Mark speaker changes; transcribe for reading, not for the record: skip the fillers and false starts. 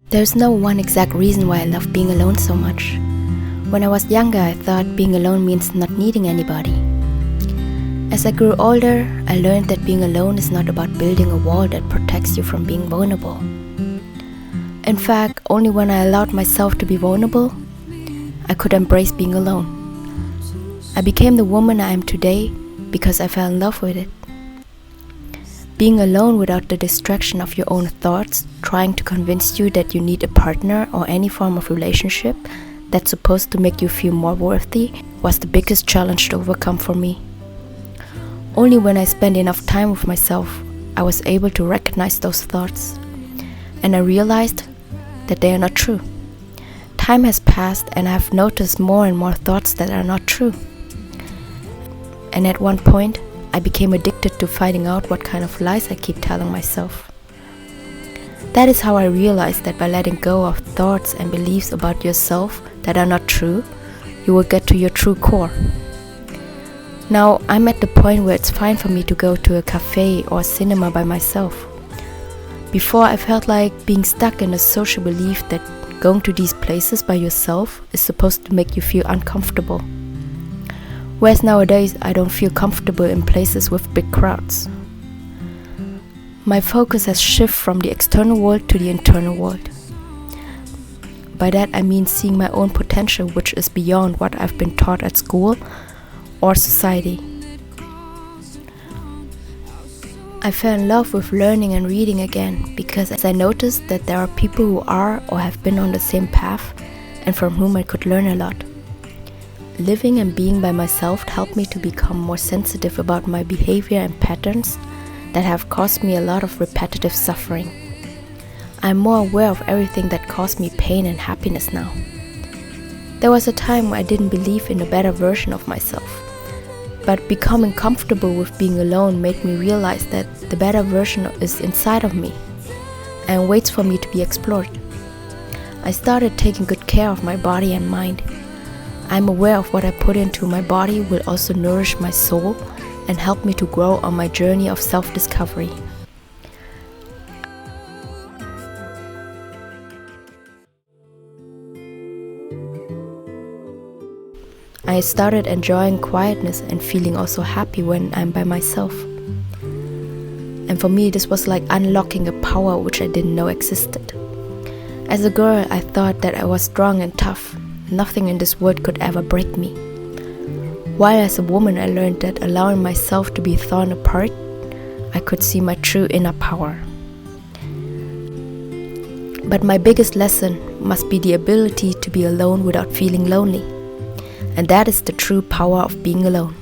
Speaker 1: There's no one exact reason why I love being alone so much. When I was younger, I thought being alone means not needing anybody. As I grew older, I learned that being alone is not about building a wall that protects you from being vulnerable. In fact, only when I allowed myself to be vulnerable, I could embrace being alone. I became the woman I am today because I fell in love with it. Being alone without the distraction of your own thoughts, trying to convince you that you need a partner or any form of relationship that's supposed to make you feel more worthy, was the biggest challenge to overcome for me. Only when I spent enough time with myself, I was able to recognize those thoughts. And I realized that they are not true. Time has passed and I have noticed more and more thoughts that are not true. And at one point, I became addicted to finding out what kind of lies I keep telling myself. That is how I realized that by letting go of thoughts and beliefs about yourself that are not true, you will get to your true core. Now, I'm at the point where it's fine for me to go to a cafe or cinema by myself. Before, I felt like being stuck in a social belief that going to these places by yourself is supposed to make you feel uncomfortable. Whereas nowadays, I don't feel comfortable in places with big crowds. My focus has shifted from the external world to the internal world. By that I mean seeing my own potential, which is beyond what I've been taught at school or society. I fell in love with learning and reading again because I noticed that there are people who are or have been on the same path and from whom I could learn a lot. Living and being by myself helped me to become more sensitive about my behavior and patterns that have caused me a lot of repetitive suffering. I'm more aware of everything that caused me pain and happiness now. There was a time where I didn't believe in a better version of myself, but becoming comfortable with being alone made me realize that the better version is inside of me and waits for me to be explored. I started taking good care of my body and mind. I'm aware of what I put into my body will also nourish my soul and help me to grow on my journey of self-discovery. I started enjoying quietness and feeling also happy when I'm by myself. And for me, this was like unlocking a power which I didn't know existed. As a girl, I thought that I was strong and tough. Nothing in this world could ever break me. While as a woman I learned that allowing myself to be torn apart, I could see my true inner power. But my biggest lesson must be the ability to be alone without feeling lonely. And that is the true power of being alone.